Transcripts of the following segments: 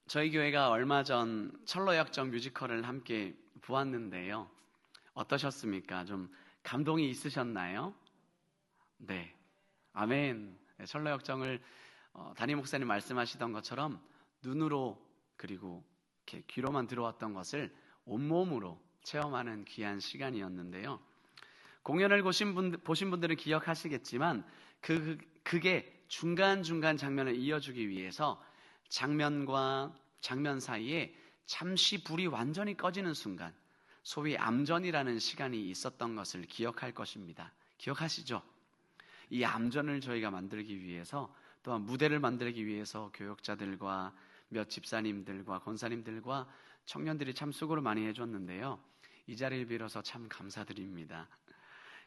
저희 교회가 얼마 전 철로역정 뮤지컬을 함께 보았는데요. 어떠셨습니까? 좀 감동이 있으셨나요? 네, 아멘. 네, 철로역정을 담임 목사님 말씀하시던 것처럼 눈으로 그리고 이렇게 귀로만 들어왔던 것을 온몸으로 체험하는 귀한 시간이었는데요. 공연을 보신 분들은 기억하시겠지만 그게 중간중간 장면을 이어주기 위해서 장면과 장면 사이에 잠시 불이 완전히 꺼지는 순간, 소위 암전이라는 시간이 있었던 것을 기억할 것입니다. 기억하시죠? 이 암전을 저희가 만들기 위해서, 또한 무대를 만들기 위해서 교역자들과 몇 집사님들과 권사님들과 청년들이 참 수고를 많이 해줬는데요. 이 자리를 빌어서 참 감사드립니다.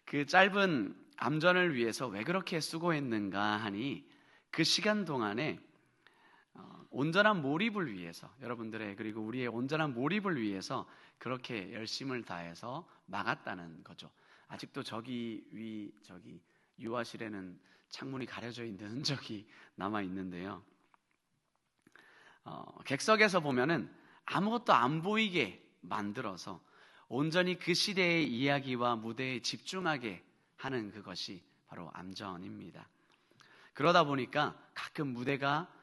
그 짧은 암전을 위해서 왜 그렇게 수고했는가 하니, 그 시간 동안에 온전한 몰입을 위해서, 여러분들의 그리고 우리의 온전한 몰입을 위해서 그렇게 열심을 다해서 막았다는 거죠. 아직도 저기 유아실에는 창문이 가려져 있는 흔적이 남아 있는데요. 객석에서 보면은 아무것도 안 보이게 만들어서 온전히 그 시대의 이야기와 무대에 집중하게 하는 그것이 바로 암전입니다. 그러다 보니까 가끔 무대가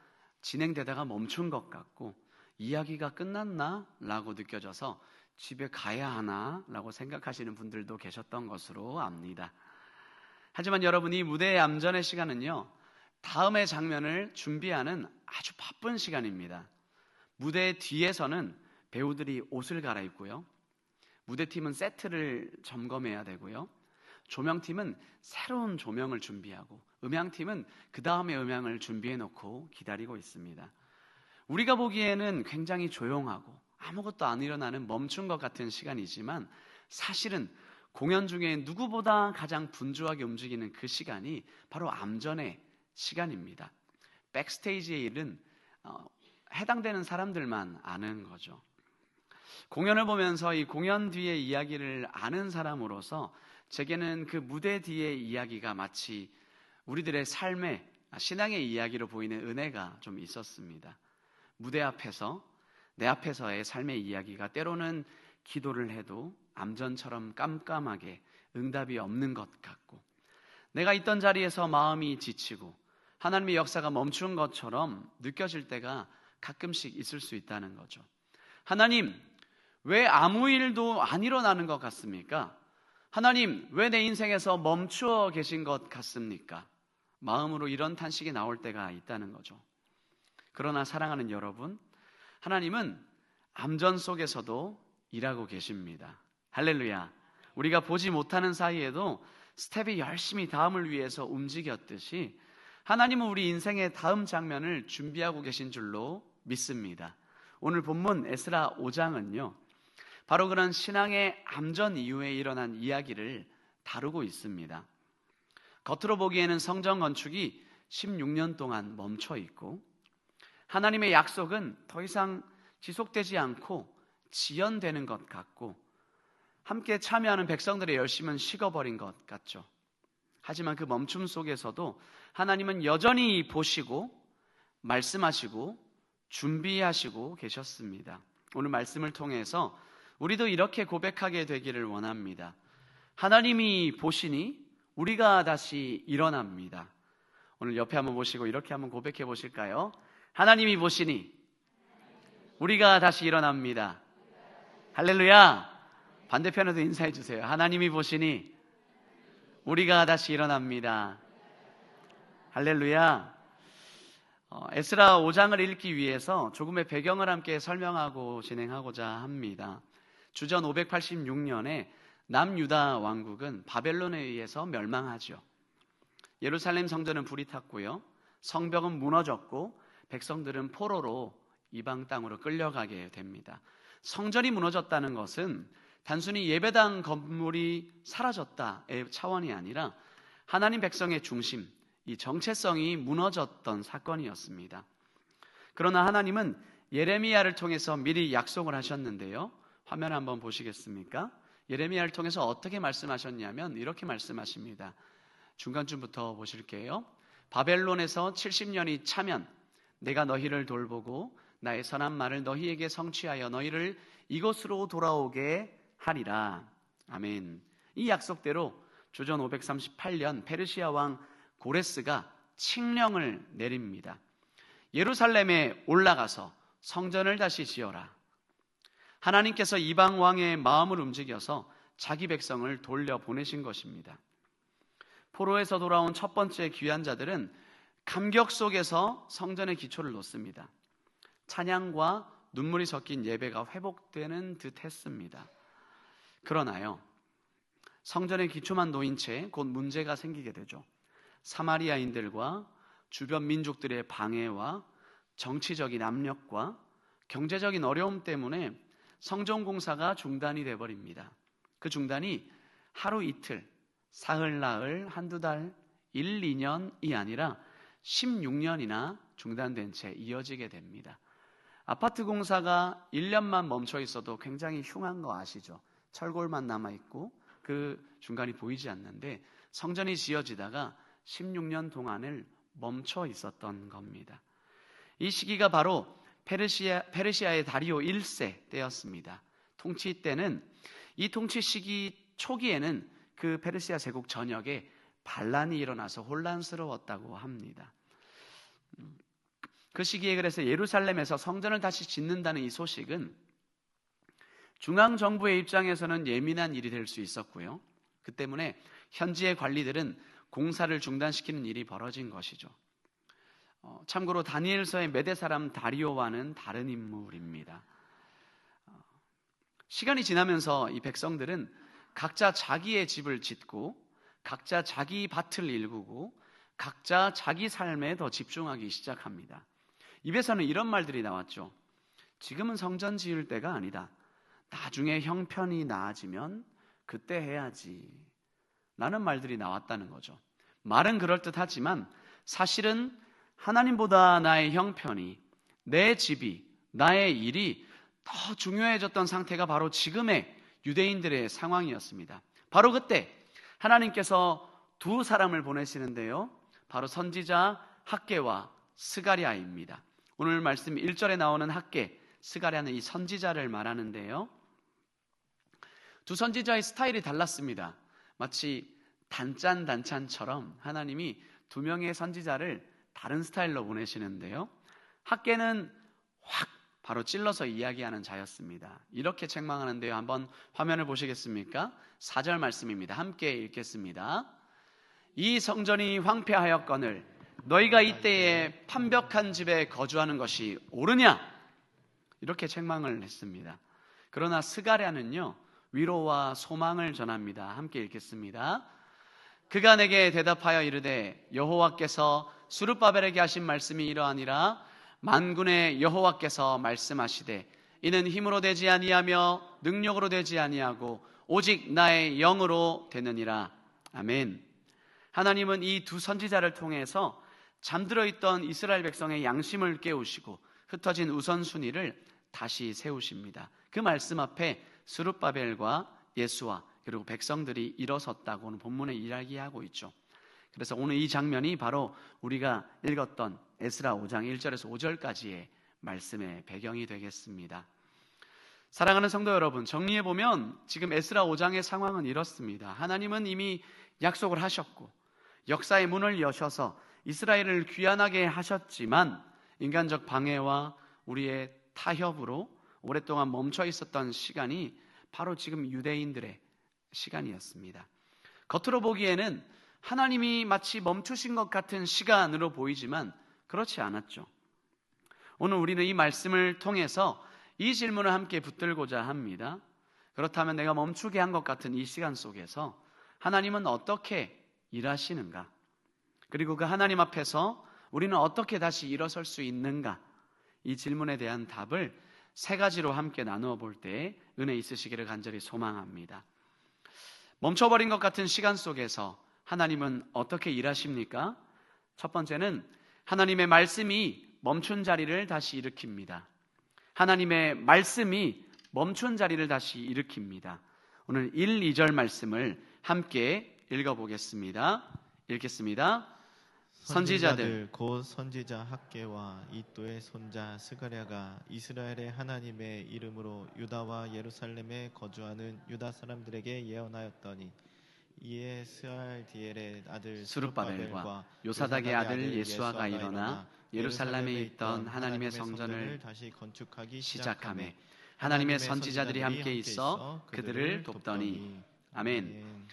진행되다가 멈춘 것 같고, 이야기가 끝났나? 라고 느껴져서 집에 가야 하나? 라고 생각하시는 분들도 계셨던 것으로 압니다. 하지만 여러분, 이 무대의 암전의 시간은요, 다음의 장면을 준비하는 아주 바쁜 시간입니다. 무대 뒤에서는 배우들이 옷을 갈아입고요, 무대팀은 세트를 점검해야 되고요, 조명팀은 새로운 조명을 준비하고, 음향팀은 그 다음에 음향을 준비해 놓고 기다리고 있습니다. 우리가 보기에는 굉장히 조용하고 아무것도 안 일어나는 멈춘 것 같은 시간이지만, 사실은 공연 중에 누구보다 가장 분주하게 움직이는 그 시간이 바로 암전의 시간입니다. 백스테이지의 일은 해당되는 사람들만 아는 거죠. 공연을 보면서 이 공연 뒤의 이야기를 아는 사람으로서 제게는 그 무대 뒤의 이야기가 마치 우리들의 삶의, 신앙의 이야기로 보이는 은혜가 좀 있었습니다. 무대 앞에서, 내 앞에서의 삶의 이야기가 때로는 기도를 해도 암전처럼 깜깜하게 응답이 없는 것 같고, 내가 있던 자리에서 마음이 지치고 하나님의 역사가 멈춘 것처럼 느껴질 때가 가끔씩 있을 수 있다는 거죠. 하나님, 왜 아무 일도 안 일어나는 것 같습니까? 하나님, 왜 내 인생에서 멈추어 계신 것 같습니까? 마음으로 이런 탄식이 나올 때가 있다는 거죠. 그러나 사랑하는 여러분, 하나님은 암전 속에서도 일하고 계십니다. 할렐루야. 우리가 보지 못하는 사이에도 스텝이 열심히 다음을 위해서 움직였듯이 하나님은 우리 인생의 다음 장면을 준비하고 계신 줄로 믿습니다. 오늘 본문 에스라 5장은요, 바로 그런 신앙의 암전 이후에 일어난 이야기를 다루고 있습니다. 겉으로 보기에는 성전 건축이 16년 동안 멈춰 있고, 하나님의 약속은 더 이상 지속되지 않고 지연되는 것 같고, 함께 참여하는 백성들의 열심은 식어버린 것 같죠. 하지만 그 멈춤 속에서도 하나님은 여전히 보시고 말씀하시고 준비하시고 계셨습니다. 오늘 말씀을 통해서 우리도 이렇게 고백하게 되기를 원합니다. 하나님이 보시니 우리가 다시 일어납니다. 오늘 옆에 한번 보시고 이렇게 한번 고백해 보실까요? 하나님이 보시니 우리가 다시 일어납니다. 할렐루야. 반대편에도 인사해 주세요. 하나님이 보시니 우리가 다시 일어납니다. 할렐루야. 에스라 5장을 읽기 위해서 조금의 배경을 함께 설명하고 진행하고자 합니다. 주전 586년에 남유다 왕국은 바벨론에 의해서 멸망하죠. 예루살렘 성전은 불이 탔고요, 성벽은 무너졌고 백성들은 포로로 이방 땅으로 끌려가게 됩니다. 성전이 무너졌다는 것은 단순히 예배당 건물이 사라졌다의 차원이 아니라 하나님 백성의 중심, 이 정체성이 무너졌던 사건이었습니다. 그러나 하나님은 예레미야를 통해서 미리 약속을 하셨는데요, 화면 한번 보시겠습니까? 예레미야를 통해서 어떻게 말씀하셨냐면 이렇게 말씀하십니다. 중간쯤부터 보실게요. 바벨론에서 70년이 차면 내가 너희를 돌보고 나의 선한 말을 너희에게 성취하여 너희를 이곳으로 돌아오게 하리라. 아멘. 이 약속대로 주전 538년 페르시아 왕 고레스가 칙령을 내립니다. 예루살렘에 올라가서 성전을 다시 지어라. 하나님께서 이방 왕의 마음을 움직여서 자기 백성을 돌려보내신 것입니다. 포로에서 돌아온 첫 번째 귀한 자들은 감격 속에서 성전의 기초를 놓습니다. 찬양과 눈물이 섞인 예배가 회복되는 듯 했습니다. 그러나요, 성전의 기초만 놓인 채 곧 문제가 생기게 되죠. 사마리아인들과 주변 민족들의 방해와 정치적인 압력과 경제적인 어려움 때문에 성전 공사가 중단이 되어버립니다. 그 중단이 하루 이틀, 사흘, 나흘, 한두 달, 1, 2년이 아니라 16년이나 중단된 채 이어지게 됩니다. 아파트 공사가 1년만 멈춰 있어도 굉장히 흉한 거 아시죠? 철골만 남아있고 그 중간이 보이지 않는데 성전이 지어지다가 16년 동안을 멈춰 있었던 겁니다. 이 시기가 바로 페르시아의 다리오 1세 때였습니다. 통치 때는 이 통치 시기 초기에는 그 페르시아 제국 전역에 반란이 일어나서 혼란스러웠다고 합니다. 그 시기에 그래서 예루살렘에서 성전을 다시 짓는다는 이 소식은 중앙정부의 입장에서는 예민한 일이 될 수 있었고요. 그 때문에 현지의 관리들은 공사를 중단시키는 일이 벌어진 것이죠. 참고로 다니엘서의 메대 사람 다리오와는 다른 인물입니다. 시간이 지나면서 이 백성들은 각자 자기의 집을 짓고 각자 자기 밭을 일구고 각자 자기 삶에 더 집중하기 시작합니다. 입에서는 이런 말들이 나왔죠. 지금은 성전 지을 때가 아니다. 나중에 형편이 나아지면 그때 해야지 라는 말들이 나왔다는 거죠. 말은 그럴듯하지만 사실은 하나님보다 나의 형편이, 내 집이, 나의 일이 더 중요해졌던 상태가 바로 지금의 유대인들의 상황이었습니다. 바로 그때 하나님께서 두 사람을 보내시는데요, 바로 선지자 학개와 스가랴입니다. 오늘 말씀 1절에 나오는 학개, 스가랴는 이 선지자를 말하는데요, 두 선지자의 스타일이 달랐습니다. 마치 단짠단짠처럼 하나님이 두 명의 선지자를 다른 스타일로 보내시는데요, 학개는 확 바로 찔러서 이야기하는 자였습니다. 이렇게 책망하는데요, 한번 화면을 보시겠습니까? 4절 말씀입니다. 함께 읽겠습니다. 이 성전이 황폐하였거늘 너희가 이때에 판벽한 집에 거주하는 것이 옳으냐? 이렇게 책망을 했습니다. 그러나 스가랴는요, 위로와 소망을 전합니다. 함께 읽겠습니다. 그가 내게 대답하여 이르되 여호와께서 스룹바벨에게 하신 말씀이 이러하니라. 만군의 여호와께서 말씀하시되 이는 힘으로 되지 아니하며 능력으로 되지 아니하고 오직 나의 영으로 되느니라. 아멘. 하나님은 이 두 선지자를 통해서 잠들어 있던 이스라엘 백성의 양심을 깨우시고 흩어진 우선순위를 다시 세우십니다. 그 말씀 앞에 스룹바벨과 예수와 그리고 백성들이 일어섰다고 오늘 본문에 이야기하고 있죠. 그래서 오늘 이 장면이 바로 우리가 읽었던 에스라 5장 1절에서 5절까지의 말씀의 배경이 되겠습니다. 사랑하는 성도 여러분, 정리해보면 지금 에스라 5장의 상황은 이렇습니다. 하나님은 이미 약속을 하셨고 역사의 문을 여셔서 이스라엘을 귀환하게 하셨지만 인간적 방해와 우리의 타협으로 오랫동안 멈춰 있었던 시간이 바로 지금 유대인들의 시간이었습니다. 겉으로 보기에는 하나님이 마치 멈추신 것 같은 시간으로 보이지만 그렇지 않았죠. 오늘 우리는 이 말씀을 통해서 이 질문을 함께 붙들고자 합니다. 그렇다면 내가 멈추게 한 것 같은 이 시간 속에서 하나님은 어떻게 일하시는가? 그리고 그 하나님 앞에서 우리는 어떻게 다시 일어설 수 있는가? 이 질문에 대한 답을 세 가지로 함께 나누어 볼 때 은혜 있으시기를 간절히 소망합니다. 멈춰버린 것 같은 시간 속에서 하나님은 어떻게 일하십니까? 첫 번째는 하나님의 말씀이 멈춘 자리를 다시 일으킵니다. 하나님의 말씀이 멈춘 자리를 다시 일으킵니다. 오늘 1, 2절 말씀을 함께 읽어보겠습니다. 읽겠습니다. 선지자들 곧 선지자 학개와 이또의 손자 스가랴가 이스라엘의 하나님의 이름으로 유다와 예루살렘에 거주하는 유다 사람들에게 예언하였더니 이에 스알디엘의 아들 스룹바벨과 요사닥의 아들 예수아가 일어나 예루살렘에 있던 하나님의 성전을 다시 건축하기 시작하매 하나님의 선지자들이 함께 있어 그들을 돕더니. 아멘.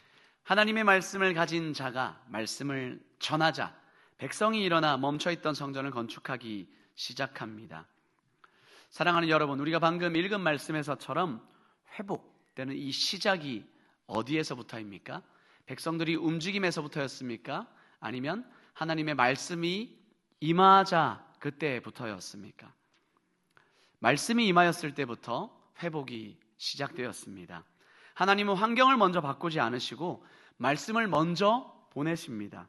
하나님의 말씀을 가진 자가 말씀을 전하자 백성이 일어나 멈춰있던 성전을 건축하기 시작합니다. 사랑하는 여러분, 우리가 방금 읽은 말씀에서처럼 회복되는 이 시작이 어디에서부터입니까? 백성들이 움직임에서부터였습니까? 아니면 하나님의 말씀이 임하자 그때부터였습니까? 말씀이 임하였을 때부터 회복이 시작되었습니다. 하나님은 환경을 먼저 바꾸지 않으시고 말씀을 먼저 보내십니다.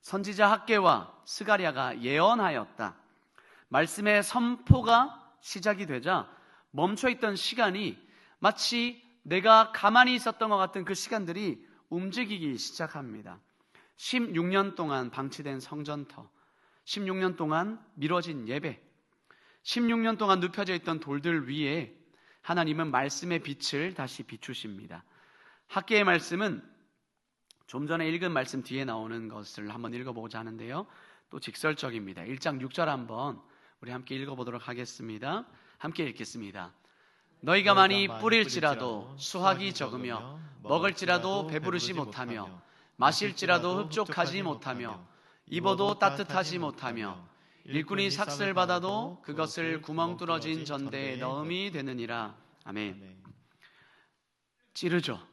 선지자 학개와 스가랴가 예언하였다. 말씀의 선포가 시작이 되자 멈춰있던 시간이 마치 내가 가만히 있었던 것 같은 그 시간들이 움직이기 시작합니다. 16년 동안 방치된 성전터, 16년 동안 미뤄진 예배, 16년 동안 눕혀져 있던 돌들 위에 하나님은 말씀의 빛을 다시 비추십니다. 학개의 말씀은 좀 전에 읽은 말씀 뒤에 나오는 것을 한번 읽어보고자 하는데요, 또 직설적입니다. 1장 6절 한번 우리 함께 읽어보도록 하겠습니다. 함께 읽겠습니다. 너희가 많이 뿌릴지라도 수확이 적으며 먹을지라도 배부르지 못하며 마실지라도 흡족하지 못하며 입어도 따뜻하지 못하며 일꾼이 삭슬 받아도 그것을 구멍 뚫어진 전대에 넣음이 되느니라. 아멘. 찌르죠.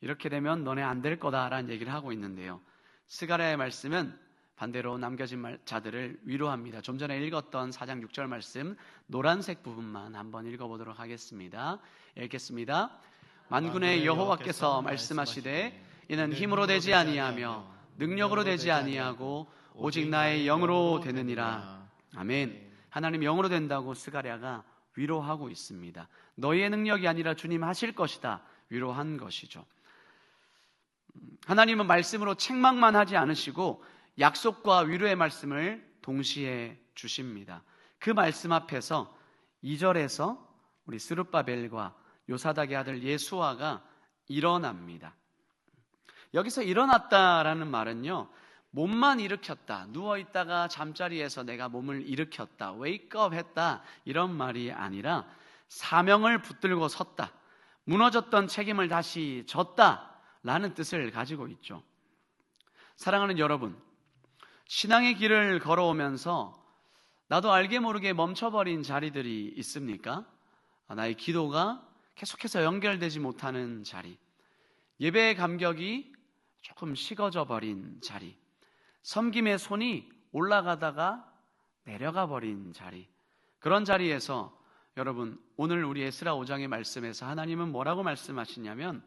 이렇게 되면 너네 안 될 거다라는 얘기를 하고 있는데요, 스가랴의 말씀은 반대로 남겨진 자들을 위로합니다. 좀 전에 읽었던 4장 6절 말씀 노란색 부분만 한번 읽어보도록 하겠습니다. 읽겠습니다. 만군의 여호와께서 말씀하시되 이는 힘으로 되지 아니하며 능력으로 되지 아니하고 오직 나의 영으로 되느니라. 아멘. 하나님 영으로 된다고 스가랴가 위로하고 있습니다. 너희의 능력이 아니라 주님 하실 것이다 위로한 것이죠. 하나님은 말씀으로 책망만 하지 않으시고 약속과 위로의 말씀을 동시에 주십니다. 그 말씀 앞에서 2절에서 우리 스룹바벨과 요사닥의 아들 예수아가 일어납니다. 여기서 일어났다라는 말은요, 몸만 일으켰다, 누워있다가 잠자리에서 내가 몸을 일으켰다, 웨이크업 했다, 이런 말이 아니라 사명을 붙들고 섰다, 무너졌던 책임을 다시 졌다 라는 뜻을 가지고 있죠. 사랑하는 여러분, 신앙의 길을 걸어오면서 나도 알게 모르게 멈춰버린 자리들이 있습니까? 나의 기도가 계속해서 연결되지 못하는 자리, 예배의 감격이 조금 식어져 버린 자리, 섬김의 손이 올라가다가 내려가 버린 자리, 그런 자리에서 여러분, 오늘 우리 에스라 5장의 말씀에서 하나님은 뭐라고 말씀하시냐면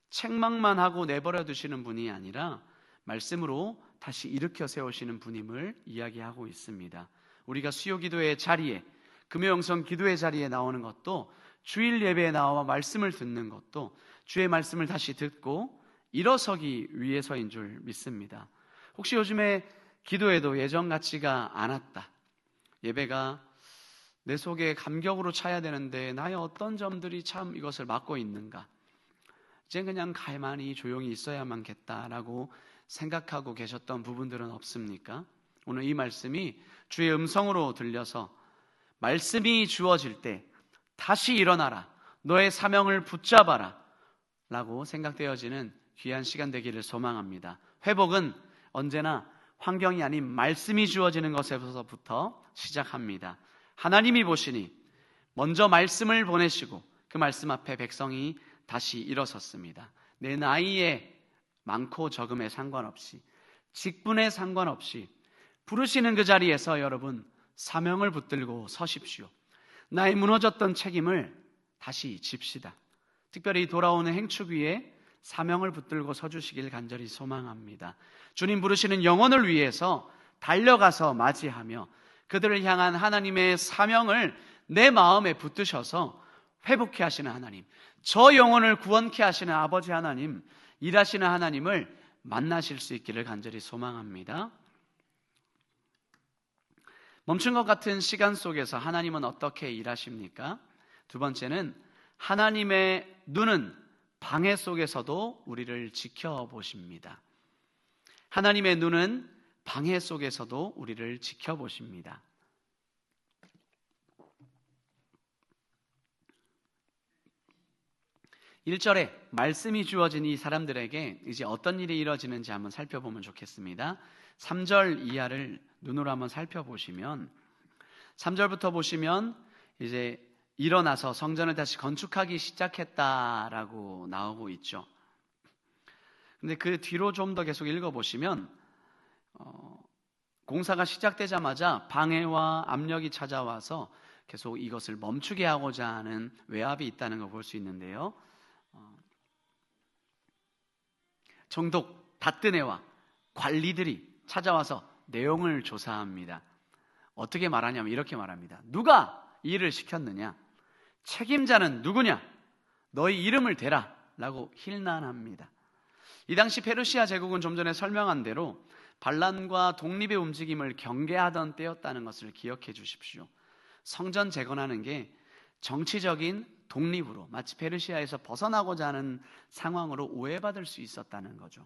책망만 하고 내버려 두시는 분이 아니라 말씀으로 다시 일으켜 세우시는 분임을 이야기하고 있습니다. 우리가 수요기도의 자리에, 금요영성 기도의 자리에 나오는 것도, 주일 예배에 나와 말씀을 듣는 것도 주의 말씀을 다시 듣고 일어서기 위해서인 줄 믿습니다. 혹시 요즘에 기도에도 예전 같지가 않았다, 예배가 내 속에 감격으로 차야 되는데 나의 어떤 점들이 참 이것을 막고 있는가, 이제 그냥 가만히 조용히 있어야만 겠다라고 생각하고 계셨던 부분들은 없습니까? 오늘 이 말씀이 주의 음성으로 들려서 말씀이 주어질 때 다시 일어나라, 너의 사명을 붙잡아라 라고 생각되어지는 귀한 시간 되기를 소망합니다. 회복은 언제나 환경이 아닌 말씀이 주어지는 것에서부터 시작합니다. 하나님이 보시니 먼저 말씀을 보내시고 그 말씀 앞에 백성이 다시 일어섰습니다. 내 나이에 많고 적음에 상관없이, 직분에 상관없이 부르시는 그 자리에서 여러분 사명을 붙들고 서십시오. 나의 무너졌던 책임을 다시 집시다. 특별히 돌아오는 행축 위에 사명을 붙들고 서주시길 간절히 소망합니다. 주님 부르시는 영혼을 위해서 달려가서 맞이하며 그들을 향한 하나님의 사명을 내 마음에 붙드셔서 회복케 하시는 하나님, 저 영혼을 구원케 하시는 아버지 하나님, 일하시는 하나님을 만나실 수 있기를 간절히 소망합니다. 멈춘 것 같은 시간 속에서 하나님은 어떻게 일하십니까? 두 번째는 하나님의 눈은 방해 속에서도 우리를 지켜보십니다. 하나님의 눈은 방해 속에서도 우리를 지켜보십니다. 1절에 말씀이 주어진 이 사람들에게 이제 어떤 일이 이루어지는지 한번 살펴보면 좋겠습니다. 3절 이하를 눈으로 한번 살펴보시면 3절부터 보시면 이제 일어나서 성전을 다시 건축하기 시작했다라고 나오고 있죠. 근데 그 뒤로 좀 더 계속 읽어보시면 공사가 시작되자마자 방해와 압력이 찾아와서 계속 이것을 멈추게 하고자 하는 외압이 있다는 걸 볼 수 있는데요. 총독 다뜨네와 관리들이 찾아와서 내용을 조사합니다. 어떻게 말하냐면 이렇게 말합니다. 누가 이 일을 시켰느냐? 책임자는 누구냐? 너희 이름을 대라 라고 힐난합니다. 이 당시 페르시아 제국은 좀 전에 설명한 대로 반란과 독립의 움직임을 경계하던 때였다는 것을 기억해 주십시오. 성전 재건하는 게 정치적인 독립으로 마치 페르시아에서 벗어나고자 하는 상황으로 오해받을 수 있었다는 거죠.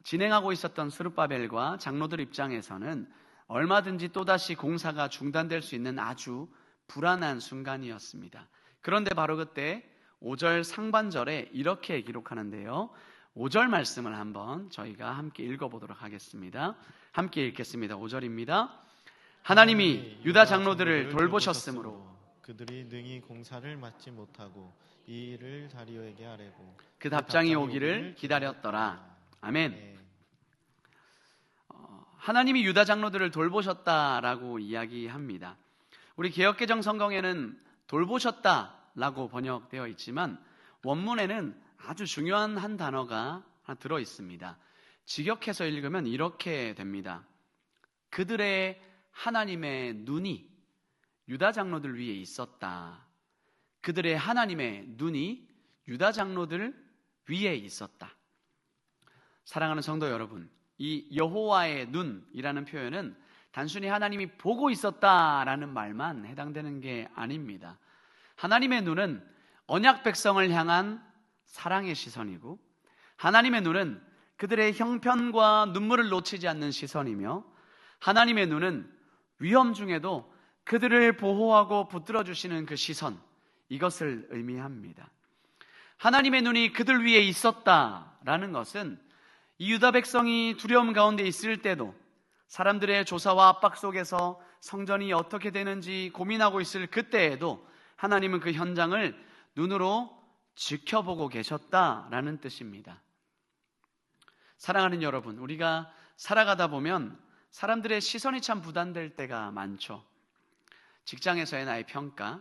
진행하고 있었던 스룹바벨과 장로들 입장에서는 얼마든지 또다시 공사가 중단될 수 있는 아주 불안한 순간이었습니다. 그런데 바로 그때 5절 상반절에 이렇게 기록하는데요. 5절 말씀을 한번 저희가 함께 읽어보도록 하겠습니다. 함께 읽겠습니다. 5절입니다. 하나님이 유다 장로들을 돌보셨으므로 그들이 능히 공사를 맡지 못하고 이 일을 다리오에게 아뢰고 그 답장이 오기를 기다렸더라. 아멘. 네. 하나님이 유다 장로들을 돌보셨다라고 이야기합니다. 우리 개역개정 성경에는 돌보셨다라고 번역되어 있지만 원문에는 아주 중요한 한 단어가 하나 들어 있습니다. 직역해서 읽으면 이렇게 됩니다. 그들의 하나님의 눈이 유다 장로들 위에 있었다. 그들의 하나님의 눈이 유다 장로들 위에 있었다. 사랑하는 성도 여러분, 이 여호와의 눈이라는 표현은 단순히 하나님이 보고 있었다라는 말만 해당되는 게 아닙니다. 하나님의 눈은 언약 백성을 향한 사랑의 시선이고 하나님의 눈은 그들의 형편과 눈물을 놓치지 않는 시선이며 하나님의 눈은 위험 중에도 그들을 보호하고 붙들어 주시는 그 시선, 이것을 의미합니다. 하나님의 눈이 그들 위에 있었다라는 것은 이 유다 백성이 두려움 가운데 있을 때도 사람들의 조사와 압박 속에서 성전이 어떻게 되는지 고민하고 있을 그때에도 하나님은 그 현장을 눈으로 지켜보고 계셨다라는 뜻입니다. 사랑하는 여러분, 우리가 살아가다 보면 사람들의 시선이 참 부담될 때가 많죠. 직장에서의 나의 평가,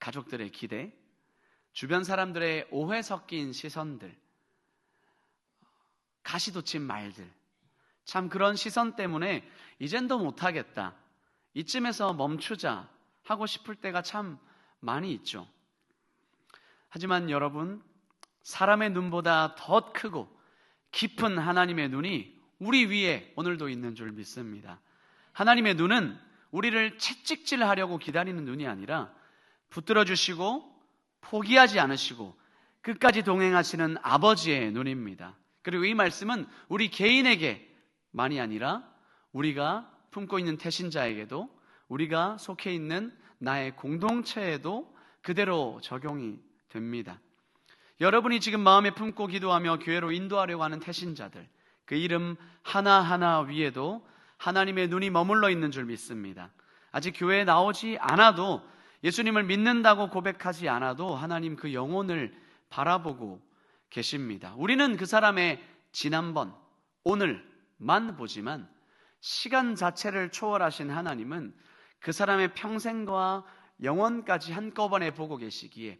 가족들의 기대, 주변 사람들의 오해 섞인 시선들, 가시돋친 말들, 참 그런 시선 때문에 이젠 더 못하겠다, 이쯤에서 멈추자 하고 싶을 때가 참 많이 있죠. 하지만 여러분, 사람의 눈보다 더 크고 깊은 하나님의 눈이 우리 위에 오늘도 있는 줄 믿습니다. 하나님의 눈은 우리를 채찍질하려고 기다리는 눈이 아니라 붙들어 주시고 포기하지 않으시고 끝까지 동행하시는 아버지의 눈입니다. 그리고 이 말씀은 우리 개인에게만이 아니라 우리가 품고 있는 태신자에게도, 우리가 속해 있는 나의 공동체에도 그대로 적용이 됩니다. 여러분이 지금 마음에 품고 기도하며 교회로 인도하려고 하는 태신자들, 그 이름 하나하나 위에도 하나님의 눈이 머물러 있는 줄 믿습니다. 아직 교회에 나오지 않아도, 예수님을 믿는다고 고백하지 않아도 하나님 그 영혼을 바라보고 계십니다. 우리는 그 사람의 지난번, 오늘만 보지만 시간 자체를 초월하신 하나님은 그 사람의 평생과 영원까지 한꺼번에 보고 계시기에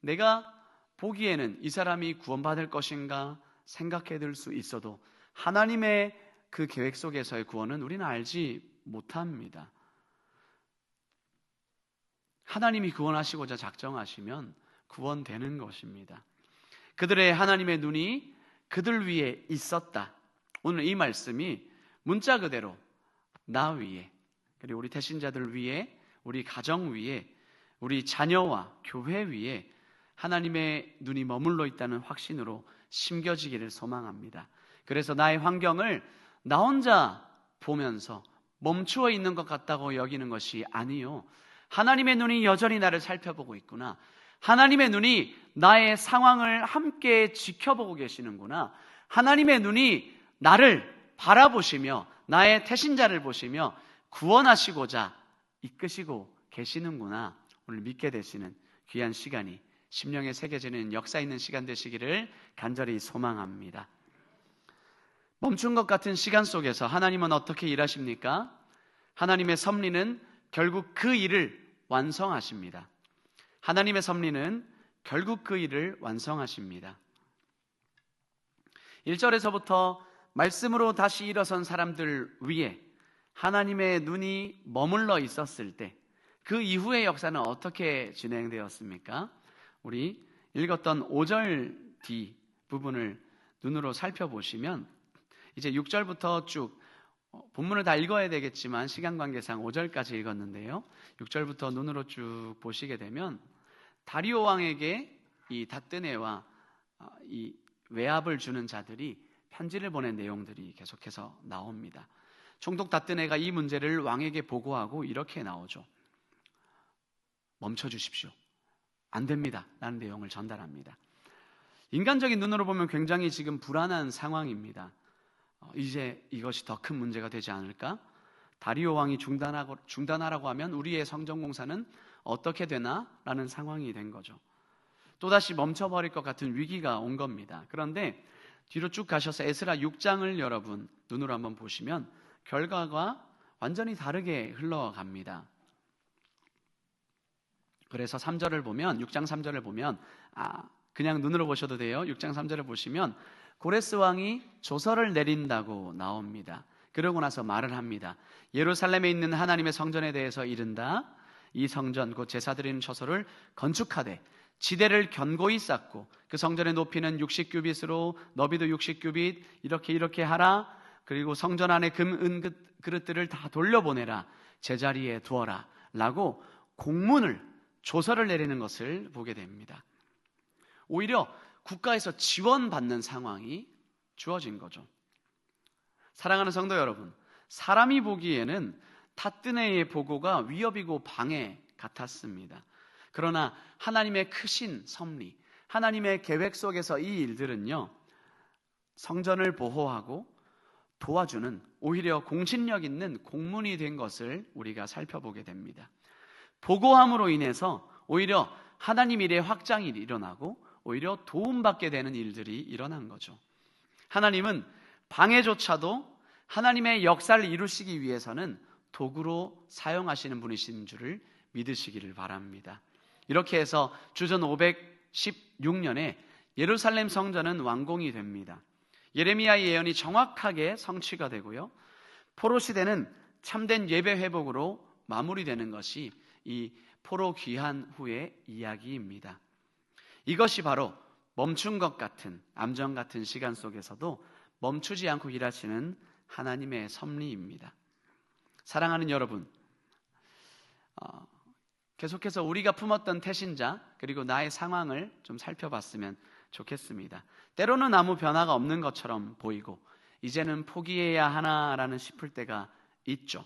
내가 보기에는 이 사람이 구원받을 것인가 생각해 들 수 있어도 하나님의 그 계획 속에서의 구원은 우리는 알지 못합니다. 하나님이 구원하시고자 작정하시면 구원되는 것입니다. 그들의 하나님의 눈이 그들 위에 있었다. 오늘 이 말씀이 문자 그대로 나 위에, 그리고 우리 태신자들 위에, 우리 가정 위에, 우리 자녀와 교회 위에 하나님의 눈이 머물러 있다는 확신으로 심겨지기를 소망합니다. 그래서 나의 환경을 나 혼자 보면서 멈추어 있는 것 같다고 여기는 것이 아니요, 하나님의 눈이 여전히 나를 살펴보고 있구나, 하나님의 눈이 나의 상황을 함께 지켜보고 계시는구나, 하나님의 눈이 나를 바라보시며 나의 태신자를 보시며 구원하시고자 이끄시고 계시는구나, 오늘 믿게 되시는 귀한 시간이 심령에 새겨지는 역사 있는 시간 되시기를 간절히 소망합니다. 멈춘 것 같은 시간 속에서 하나님은 어떻게 일하십니까? 하나님의 섭리는 결국 그 일을 완성하십니다. 하나님의 섭리는 결국 그 일을 완성하십니다. 1절에서부터 말씀으로 다시 일어선 사람들 위에 하나님의 눈이 머물러 있었을 때 그 이후의 역사는 어떻게 진행되었습니까? 우리 읽었던 5절 뒤 부분을 눈으로 살펴보시면 이제 6절부터 쭉 본문을 다 읽어야 되겠지만 시간 관계상 5절까지 읽었는데요, 6절부터 눈으로 쭉 보시게 되면 다리오 왕에게 이 다뜨네와 이 외압을 주는 자들이 편지를 보낸 내용들이 계속해서 나옵니다. 총독 다뜨네가 이 문제를 왕에게 보고하고 이렇게 나오죠. 멈춰주십시오, 안 됩니다 라는 내용을 전달합니다. 인간적인 눈으로 보면 굉장히 지금 불안한 상황입니다. 이제 이것이 더 큰 문제가 되지 않을까? 다리오 왕이 중단하라고 하면 우리의 성전공사는 어떻게 되나? 라는 상황이 된 거죠. 또다시 멈춰버릴 것 같은 위기가 온 겁니다. 그런데 뒤로 쭉 가셔서 에스라 6장을 여러분 눈으로 한번 보시면 결과가 완전히 다르게 흘러갑니다. 그래서 3절을 보면, 6장 3절을 보면, 그냥 눈으로 보셔도 돼요. 6장 3절을 보시면 고레스 왕이 조서를 내린다고 나옵니다. 그러고 나서 말을 합니다. 예루살렘에 있는 하나님의 성전에 대해서 이른다. 이 성전 곧 제사 드리는 처소를 건축하되 지대를 견고히 쌓고 그 성전의 높이는 60규빗으로 너비도 60규빗 이렇게 하라. 그리고 성전 안에 금, 은 그릇들을 다 돌려보내라. 제자리에 두어라 라고 공문을, 조서를 내리는 것을 보게 됩니다. 오히려 국가에서 지원받는 상황이 주어진 거죠. 사랑하는 성도 여러분, 사람이 보기에는 다뜨네의 보고가 위협이고 방해 같았습니다. 그러나 하나님의 크신 섭리, 하나님의 계획 속에서 이 일들은요, 성전을 보호하고 도와주는 오히려 공신력 있는 공문이 된 것을 우리가 살펴보게 됩니다. 보고함으로 인해서 오히려 하나님 일의 확장이 일어나고 오히려 도움받게 되는 일들이 일어난 거죠. 하나님은 방해조차도 하나님의 역사를 이루시기 위해서는 도구로 사용하시는 분이신 줄을 믿으시기를 바랍니다. 이렇게 해서 주전 516년에 예루살렘 성전은 완공이 됩니다. 예레미야의 예언이 정확하게 성취가 되고요, 포로 시대는 참된 예배 회복으로 마무리되는 것이 이 포로 귀환 후의 이야기입니다. 이것이 바로 멈춘 것 같은, 암정 같은 시간 속에서도 멈추지 않고 일하시는 하나님의 섭리입니다. 사랑하는 여러분, 계속해서 우리가 품었던 태신자 그리고 나의 상황을 좀 살펴봤으면 좋겠습니다. 때로는 아무 변화가 없는 것처럼 보이고 이제는 포기해야 하나라는 싶을 때가 있죠.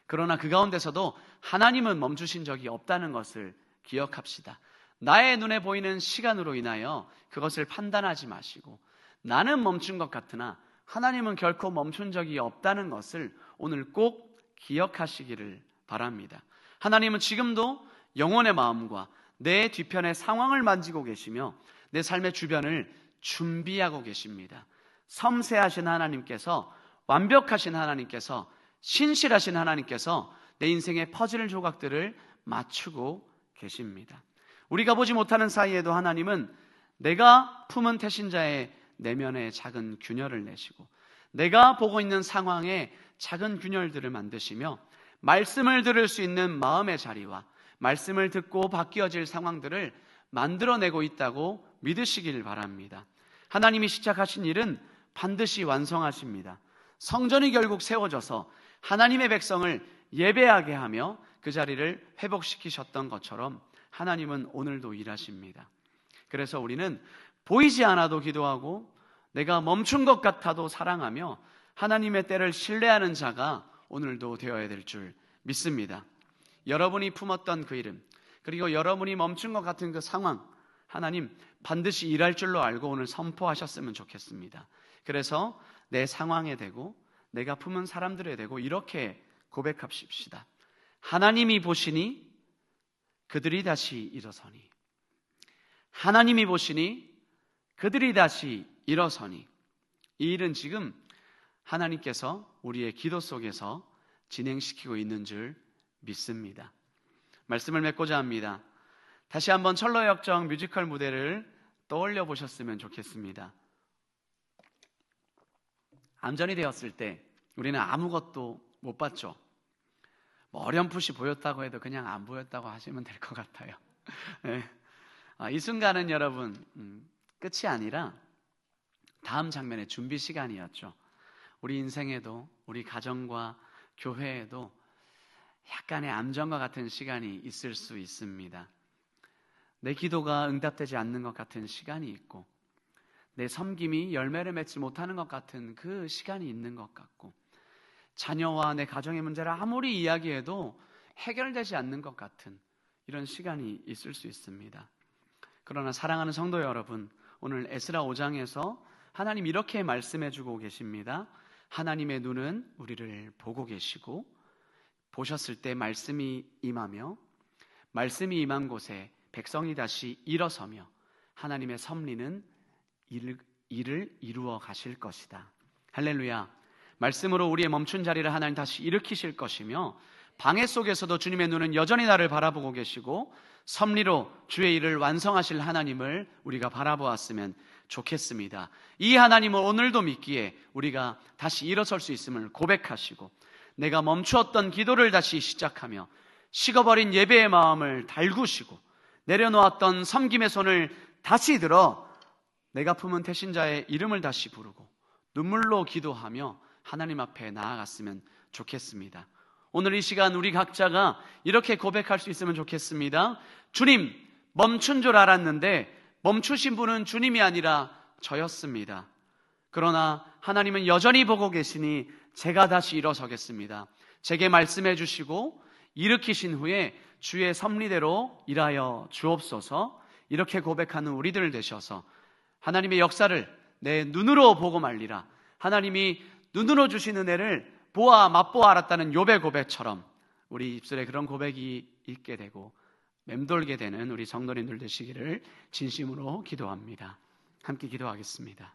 그러나 그 가운데서도 하나님은 멈추신 적이 없다는 것을 기억합시다. 나의 눈에 보이는 시간으로 인하여 그것을 판단하지 마시고 나는 멈춘 것 같으나 하나님은 결코 멈춘 적이 없다는 것을 오늘 꼭 기억하시기를 바랍니다. 하나님은 지금도 영혼의 마음과 내 뒤편의 상황을 만지고 계시며 내 삶의 주변을 준비하고 계십니다. 섬세하신 하나님께서, 완벽하신 하나님께서, 신실하신 하나님께서 내 인생의 퍼즐 조각들을 맞추고 계십니다. 우리가 보지 못하는 사이에도 하나님은 내가 품은 태신자의 내면에 작은 균열을 내시고 내가 보고 있는 상황에 작은 균열들을 만드시며 말씀을 들을 수 있는 마음의 자리와 말씀을 듣고 바뀌어질 상황들을 만들어내고 있다고 믿으시길 바랍니다. 하나님이 시작하신 일은 반드시 완성하십니다. 성전이 결국 세워져서 하나님의 백성을 예배하게 하며 그 자리를 회복시키셨던 것처럼 하나님은 오늘도 일하십니다. 그래서 우리는 보이지 않아도 기도하고 내가 멈춘 것 같아도 사랑하며 하나님의 때를 신뢰하는 자가 오늘도 되어야 될 줄 믿습니다. 여러분이 품었던 그 이름, 그리고 여러분이 멈춘 것 같은 그 상황, 하나님 반드시 일할 줄로 알고 오늘 선포하셨으면 좋겠습니다. 그래서 내 상황에 대고 내가 품은 사람들에 대고 이렇게 고백합시다. 하나님이 보시니 그들이 다시 일어서니, 하나님이 보시니 그들이 다시 일어서니. 이 일은 지금 하나님께서 우리의 기도 속에서 진행시키고 있는 줄 믿습니다. 말씀을 맺고자 합니다. 다시 한번 철로의 역정 뮤지컬 무대를 떠올려 보셨으면 좋겠습니다. 암전이 되었을 때 우리는 아무것도 못 봤죠. 어렴풋이 보였다고 해도 그냥 안 보였다고 하시면 될 것 같아요. 네. 이 순간은 여러분 끝이 아니라 다음 장면의 준비 시간이었죠. 우리 인생에도 우리 가정과 교회에도 약간의 암전과 같은 시간이 있을 수 있습니다. 내 기도가 응답되지 않는 것 같은 시간이 있고 내 섬김이 열매를 맺지 못하는 것 같은 그 시간이 있는 것 같고 자녀와 내 가정의 문제를 아무리 이야기해도 해결되지 않는 것 같은 이런 시간이 있을 수 있습니다. 그러나 사랑하는 성도 여러분, 오늘 에스라 5장에서 하나님 이렇게 말씀해주고 계십니다. 하나님의 눈은 우리를 보고 계시고 보셨을 때 말씀이 임하며 말씀이 임한 곳에 백성이 다시 일어서며 하나님의 섭리는 일을 이루어 가실 것이다. 할렐루야. 말씀으로 우리의 멈춘 자리를 하나님 다시 일으키실 것이며 방해 속에서도 주님의 눈은 여전히 나를 바라보고 계시고 섭리로 주의 일을 완성하실 하나님을 우리가 바라보았으면 좋겠습니다. 이 하나님을 오늘도 믿기에 우리가 다시 일어설 수 있음을 고백하시고 내가 멈추었던 기도를 다시 시작하며 식어버린 예배의 마음을 달구시고 내려놓았던 섬김의 손을 다시 들어 내가 품은 태신자의 이름을 다시 부르고 눈물로 기도하며 하나님 앞에 나아갔으면 좋겠습니다. 오늘 이 시간 우리 각자가 이렇게 고백할 수 있으면 좋겠습니다. 주님, 멈춘 줄 알았는데 멈추신 분은 주님이 아니라 저였습니다. 그러나 하나님은 여전히 보고 계시니 제가 다시 일어서겠습니다. 제게 말씀해 주시고 일으키신 후에 주의 섭리대로 일하여 주옵소서. 이렇게 고백하는 우리들 되셔서 하나님의 역사를 내 눈으로 보고 말리라. 하나님이 눈으로 주신 은혜를 보아 맛보아 알았다는 욥의 고백처럼 우리 입술에 그런 고백이 있게 되고 맴돌게 되는 우리 성도님들 되시기를 진심으로 기도합니다. 함께 기도하겠습니다.